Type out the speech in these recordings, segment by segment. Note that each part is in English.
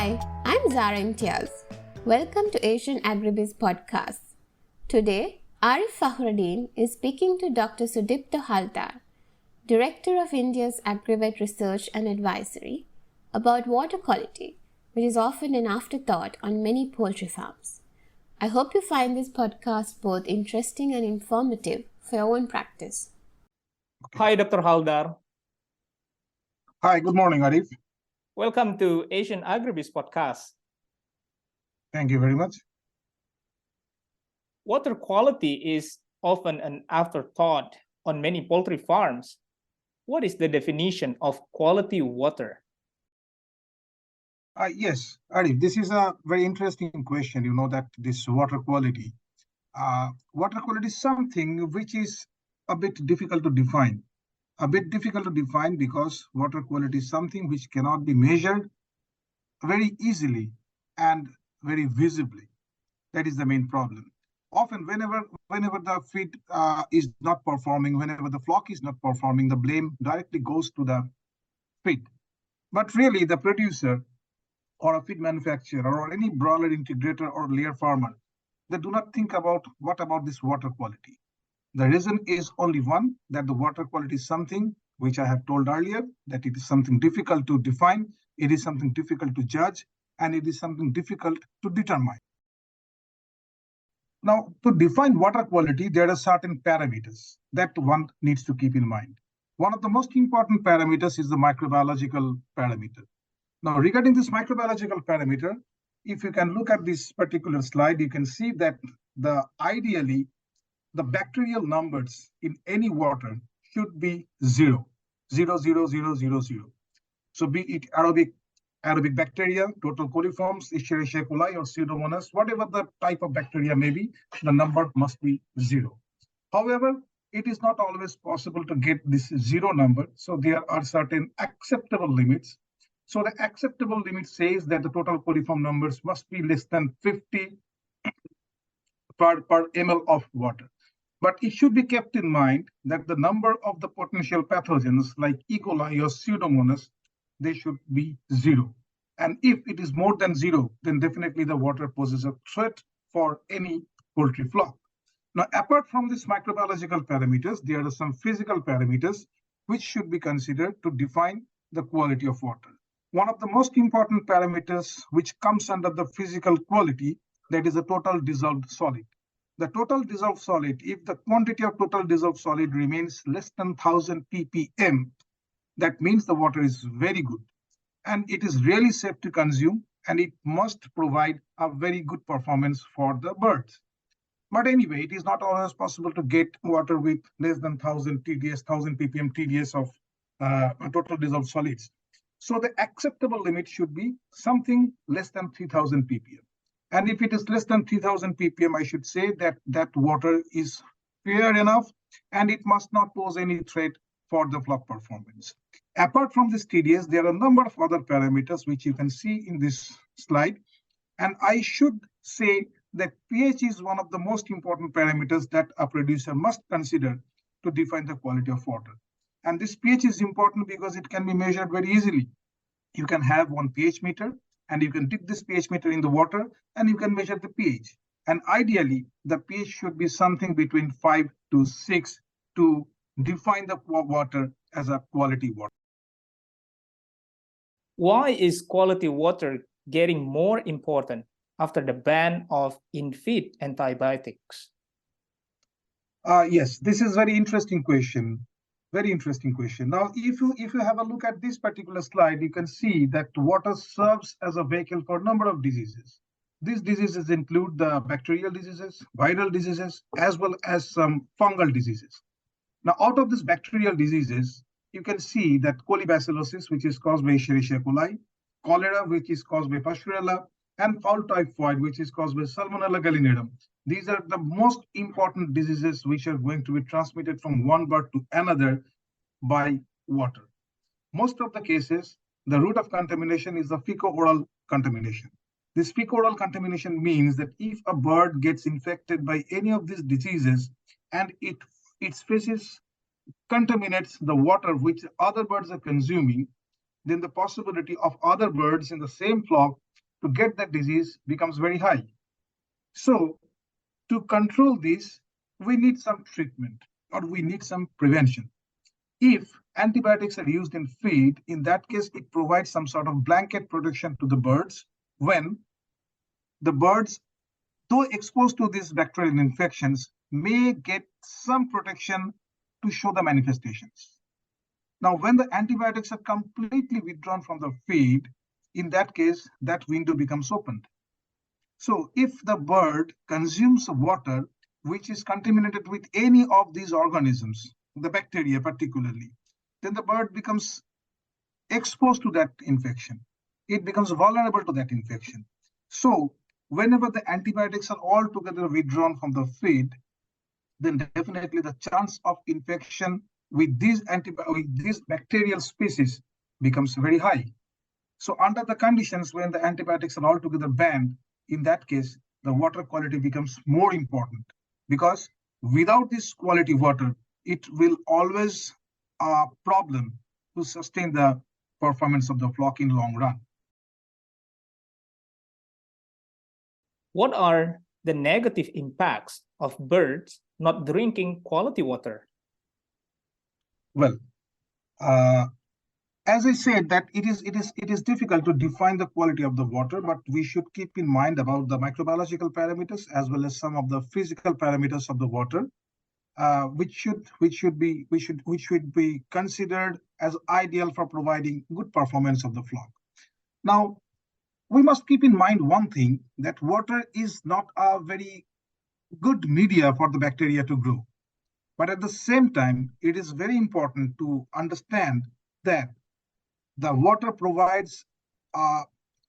Hi, I'm Zara Imtiaz. Welcome to Asian Agribiz podcast. Today, Arif Fakhruddin is speaking to Dr. Sudipto Haldar, Director of India's Agrivet Research and Advisory, about water quality, which is often an afterthought on many poultry farms. I hope you find this podcast both interesting and informative for your own practice. Hi, Dr. Haldar. Hi, good morning, Arif. Welcome to Asian Agribiz podcast. Thank you very much. Water quality is often an afterthought on many poultry farms. What is the definition of quality water? Yes, Arif, this is a very interesting question. You know that this water quality. Water quality is something which is a bit difficult to define. Because water quality is something which cannot be measured very easily and very visibly. That is the main problem. Often, whenever the feed is not performing, whenever the flock is not performing, the blame directly goes to the feed. But really, the producer or a feed manufacturer or any broiler integrator or layer farmer, they do not think about what about this water quality. The reason is only one, that the water quality is something which I have told earlier, that it is something difficult to define, it is something difficult to judge, and it is something difficult to determine. Now, to define water quality, there are certain parameters that one needs to keep in mind. One of the most important parameters is the microbiological parameter. Now, regarding this microbiological parameter, if you can look at this particular slide, you can see that ideally, the bacterial numbers in any water should be 0. So be it aerobic bacteria, total coliforms, Escherichia coli, or Pseudomonas, whatever the type of bacteria may be, the number must be 0. However, it is not always possible to get this 0 number. So there are certain acceptable limits. So the acceptable limit says that the total coliform numbers must be less than 50 per ml of water. But it should be kept in mind that the number of the potential pathogens like E. coli or Pseudomonas, they should be 0. And if it is more than 0, then definitely the water poses a threat for any poultry flock. Now, apart from these microbiological parameters, there are some physical parameters which should be considered to define the quality of water. One of the most important parameters which comes under the physical quality, that is the total dissolved solid. The total dissolved solid, if the quantity of total dissolved solid remains less than 1000 ppm, that means the water is very good and it is really safe to consume, and it must provide a very good performance for the birds. But anyway, it is not always possible to get water with less than 1000 TDS, 1000 ppm TDS of total dissolved solids. So the acceptable limit should be something less than 3000 ppm. And if it is less than 3000 ppm, I should say that that water is pure enough and it must not pose any threat for the flock performance. Apart from this TDS, there are a number of other parameters which you can see in this slide. And I should say that pH is one of the most important parameters that a producer must consider to define the quality of water. And this pH is important because it can be measured very easily. You can have one pH meter, and you can dip this pH meter in the water and you can measure the pH. And ideally, the pH should be something between 5 to 6 to define the water as a quality water. Why is quality water getting more important after the ban of in-feed antibiotics? Yes, this is very interesting question. Very interesting question. Now, if you have a look at this particular slide, you can see that water serves as a vehicle for a number of diseases. These diseases include the bacterial diseases, viral diseases, as well as some fungal diseases. Now, out of these bacterial diseases, you can see that colibacillosis, which is caused by Escherichia coli, cholera, which is caused by Pasteurella, and fowl typhoid, which is caused by Salmonella gallinatum. These are the most important diseases which are going to be transmitted from one bird to another by water. Most of the cases, the route of contamination is the fecal-oral contamination. This fecal-oral contamination means that if a bird gets infected by any of these diseases and its feces contaminates the water which other birds are consuming, then the possibility of other birds in the same flock to get that disease becomes very high. So to control this, we need some treatment or we need some prevention. If antibiotics are used in feed, in that case, it provides some sort of blanket protection to the birds when the birds, though exposed to these bacterial infections, may get some protection to show the manifestations. Now, when the antibiotics are completely withdrawn from the feed, in that case, that window becomes opened. So if the bird consumes water which is contaminated with any of these organisms, the bacteria particularly, then the bird becomes exposed to that infection. It becomes vulnerable to that infection. So whenever the antibiotics are altogether withdrawn from the feed, then definitely the chance of infection with these bacterial species becomes very high. So under the conditions when the antibiotics are altogether banned, in that case, the water quality becomes more important, because without this quality water, it will always a problem to sustain the performance of the flock in long run. What are the negative impacts of birds not drinking quality water? Well, as I said, that it is difficult to define the quality of the water, but we should keep in mind about the microbiological parameters as well as some of the physical parameters of the water, which should be considered as ideal for providing good performance of the flock. Now, we must keep in mind one thing, that water is not a very good media for the bacteria to grow. But at the same time, it is very important to understand that the water provides a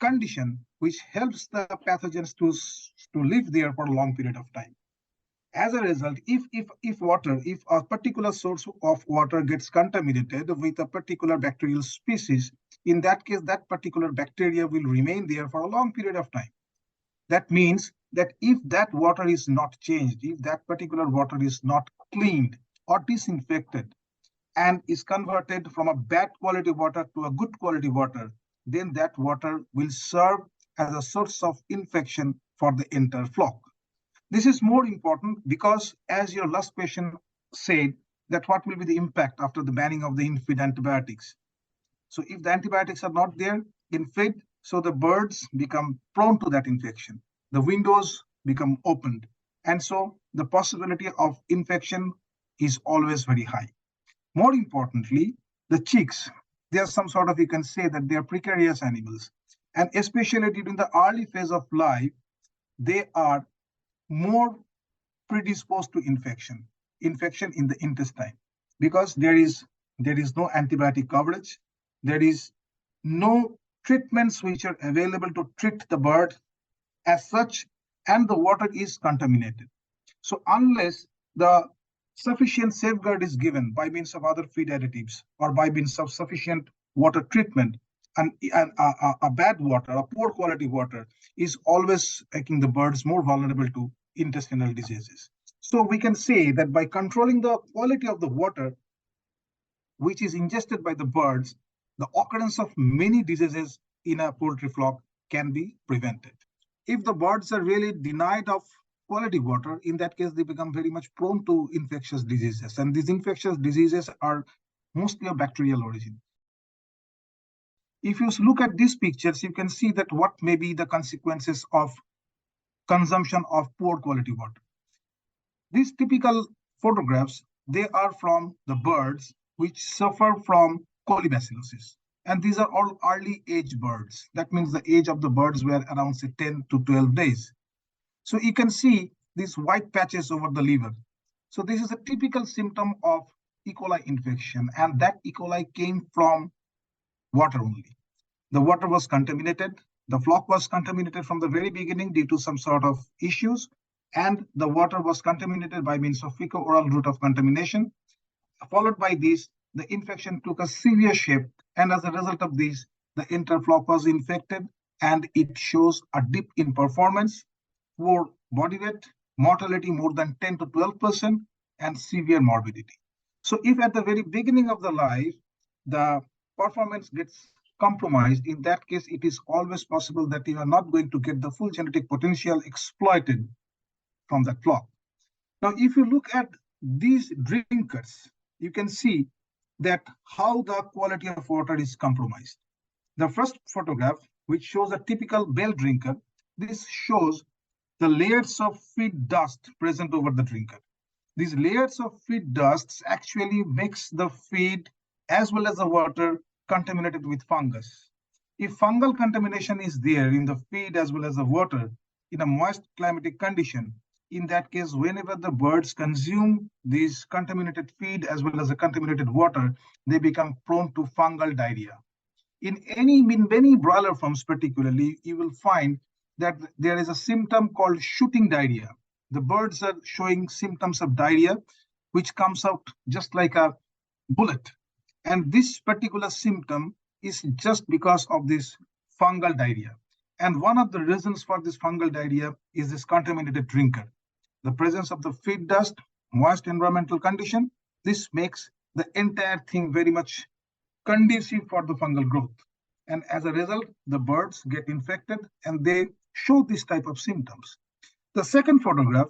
condition which helps the pathogens to live there for a long period of time. As a result, if a particular source of water gets contaminated with a particular bacterial species, in that case, that particular bacteria will remain there for a long period of time. That means that if that water is not changed, if that particular water is not cleaned or disinfected and is converted from a bad quality water to a good quality water, then that water will serve as a source of infection for the entire flock. This is more important because, as your last question said, that what will be the impact after the banning of the in-feed antibiotics. So if the antibiotics are not there in feed, so the birds become prone to that infection. The windows become opened. And so the possibility of infection is always very high. More importantly, the chicks, they are some sort of, you can say that they are precarious animals. And especially during the early phase of life, they are more predisposed to infection in the intestine, because there is no antibiotic coverage. There is no treatments which are available to treat the bird as such, and the water is contaminated. So unless the sufficient safeguard is given by means of other feed additives or by means of sufficient water treatment, and a bad water, a poor quality water, is always making the birds more vulnerable to intestinal diseases. So we can say that by controlling the quality of the water which is ingested by the birds, the occurrence of many diseases in a poultry flock can be prevented. If the birds are really denied of quality water, in that case, they become very much prone to infectious diseases. And these infectious diseases are mostly of bacterial origin. If you look at these pictures, you can see that what may be the consequences of consumption of poor quality water. These typical photographs, they are from the birds which suffer from colibacillosis. And these are all early age birds. That means the age of the birds were around, say, 10 to 12 days. So you can see these white patches over the liver. So this is a typical symptom of E. coli infection, and that E. coli came from water only. The water was contaminated. The flock was contaminated from the very beginning due to some sort of issues, and the water was contaminated by means of fecal-oral route of contamination. Followed by this, the infection took a severe shape, and as a result of this, the entire flock was infected, and it shows a dip in performance, poor body weight, mortality more than 10 to 12%, and severe morbidity. So if at the very beginning of the life, the performance gets compromised, in that case, it is always possible that you are not going to get the full genetic potential exploited from that flock. Now, if you look at these drinkers, you can see that how the quality of water is compromised. The first photograph, which shows a typical bell drinker, this shows the layers of feed dust present over the drinker. These layers of feed dusts actually makes the feed as well as the water contaminated with fungus. If fungal contamination is there in the feed as well as the water in a moist climatic condition, in that case, whenever the birds consume this contaminated feed as well as the contaminated water, they become prone to fungal diarrhea. In many broiler farms particularly, you will find that there is a symptom called shooting diarrhea. The birds are showing symptoms of diarrhea, which comes out just like a bullet. And this particular symptom is just because of this fungal diarrhea. And one of the reasons for this fungal diarrhea is this contaminated drinker. The presence of the feed dust, moist environmental condition, this makes the entire thing very much conducive for the fungal growth. And as a result, the birds get infected and they show this type of symptoms. The second photograph,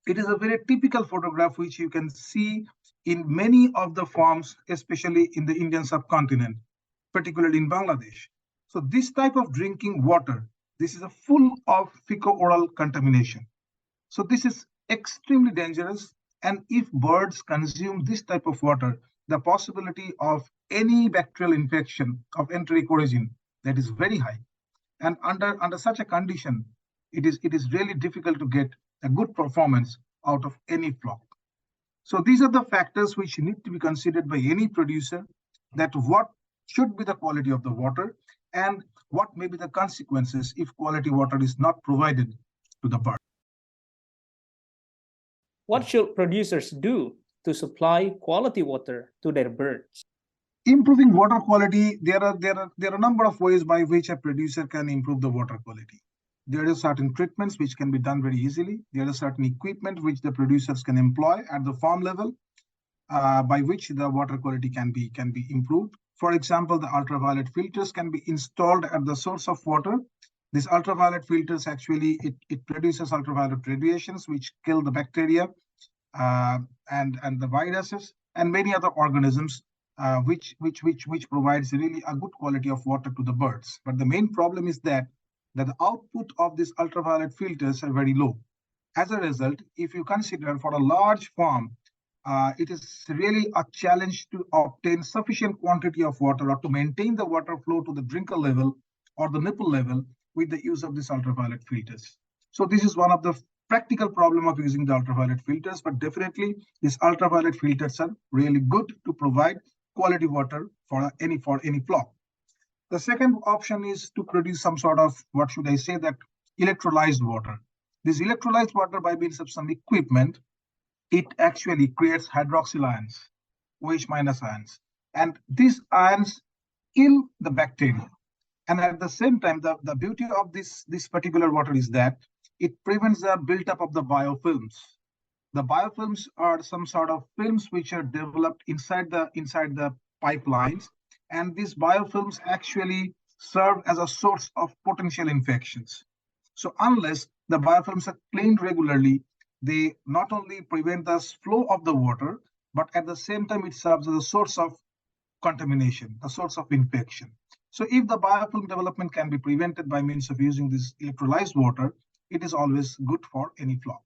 it is a very typical photograph which you can see in many of the farms, especially in the Indian subcontinent, particularly in Bangladesh. So this type of drinking water, this is a full of fecal-oral contamination. So this is extremely dangerous. And if birds consume this type of water, the possibility of any bacterial infection of enteric origin, that is very high. And under such a condition, it is really difficult to get a good performance out of any flock. So these are the factors which need to be considered by any producer, that what should be the quality of the water and what may be the consequences if quality water is not provided to the bird. What should producers do to supply quality water to their birds? Improving water quality, there are a number of ways by which a producer can improve the water quality. There are certain treatments which can be done very easily. There are certain equipment which the producers can employ at the farm level, by which the water quality can be improved. For example, the ultraviolet filters can be installed at the source of water. These ultraviolet filters actually it produces ultraviolet radiations which kill the bacteria and the viruses and many other organisms, which provides really a good quality of water to the birds. But the main problem is that the output of these ultraviolet filters are very low. As a result, if you consider for a large farm, it is really a challenge to obtain sufficient quantity of water or to maintain the water flow to the drinker level or the nipple level with the use of these ultraviolet filters. So this is one of the practical problem of using the ultraviolet filters, but definitely these ultraviolet filters are really good to provide quality water for any flock. The second option is to produce some sort of, what should I say, that electrolyzed water. This electrolyzed water, by means of some equipment, it actually creates hydroxyl ions, OH- ions, and these ions kill the bacteria. And at the same time, the beauty of this particular water is that it prevents the buildup of the biofilms. The biofilms are some sort of films which are developed inside the pipelines, and these biofilms actually serve as a source of potential infections. So unless the biofilms are cleaned regularly, they not only prevent the flow of the water, but at the same time it serves as a source of contamination, a source of infection. So if the biofilm development can be prevented by means of using this electrolyzed water, it is always good for any flock.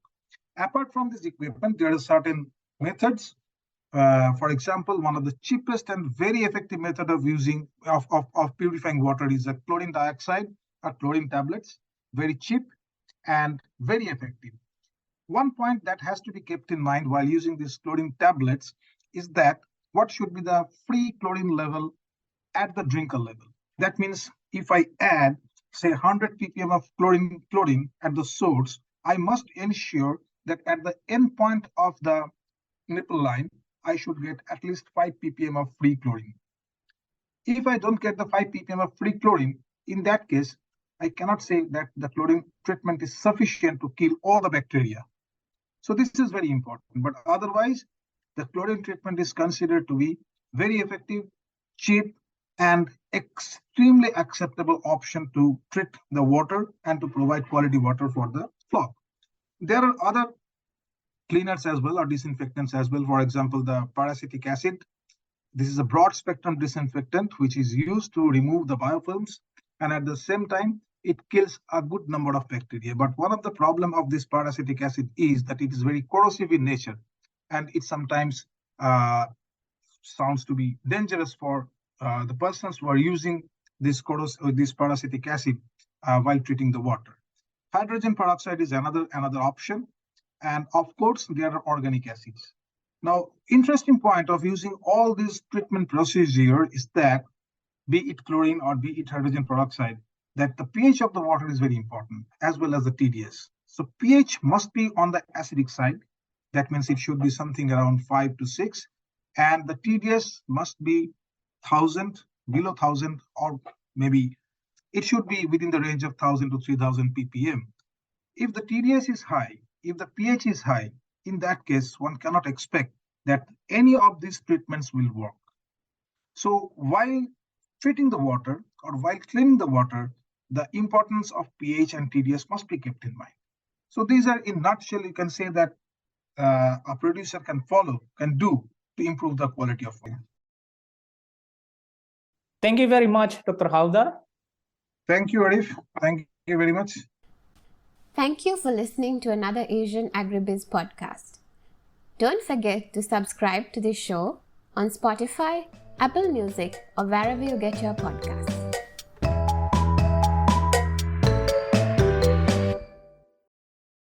Apart from this equipment, there are certain methods. For example, one of the cheapest and very effective method of purifying water is a chlorine dioxide or chlorine tablets. Very cheap and very effective. One point that has to be kept in mind while using these chlorine tablets is that what should be the free chlorine level at the drinker level. That means if I add, say, 100 ppm of chlorine at the source, I must ensure that at the end point of the nipple line, I should get at least 5 ppm of free chlorine. If I don't get the 5 ppm of free chlorine, in that case, I cannot say that the chlorine treatment is sufficient to kill all the bacteria. So this is very important. But otherwise, the chlorine treatment is considered to be very effective, cheap, and extremely acceptable option to treat the water and to provide quality water for the flock. There are other cleaners as well or disinfectants as well. For example, the peracetic acid. This is a broad spectrum disinfectant which is used to remove the biofilms, and at the same time it kills a good number of bacteria. But one of the problem of this peracetic acid is that it is very corrosive in nature, and it sometimes sounds to be dangerous for the persons who are using this peracetic acid while treating the water. Hydrogen peroxide is another option, and of course there are organic acids. Now, interesting point of using all this treatment procedure is that, be it chlorine or be it hydrogen peroxide, that the pH of the water is very important, as well as the TDS. So pH must be on the acidic side. That means it should be something around 5 to 6. And the TDS must be 1000, below 1000, or maybe it should be within the range of 1000 to 3000 ppm. If the TDS is high, if the pH is high, in that case, one cannot expect that any of these treatments will work. So while treating the water or while cleaning the water, the importance of pH and TDS must be kept in mind. So these are, in a nutshell, you can say that a producer can do to improve the quality of water. Thank you very much, Dr. Haldar. Thank you, Arif. Thank you very much. Thank you for listening to another Asian Agribiz podcast. Don't forget to subscribe to this show on Spotify, Apple Music, or wherever you get your podcasts.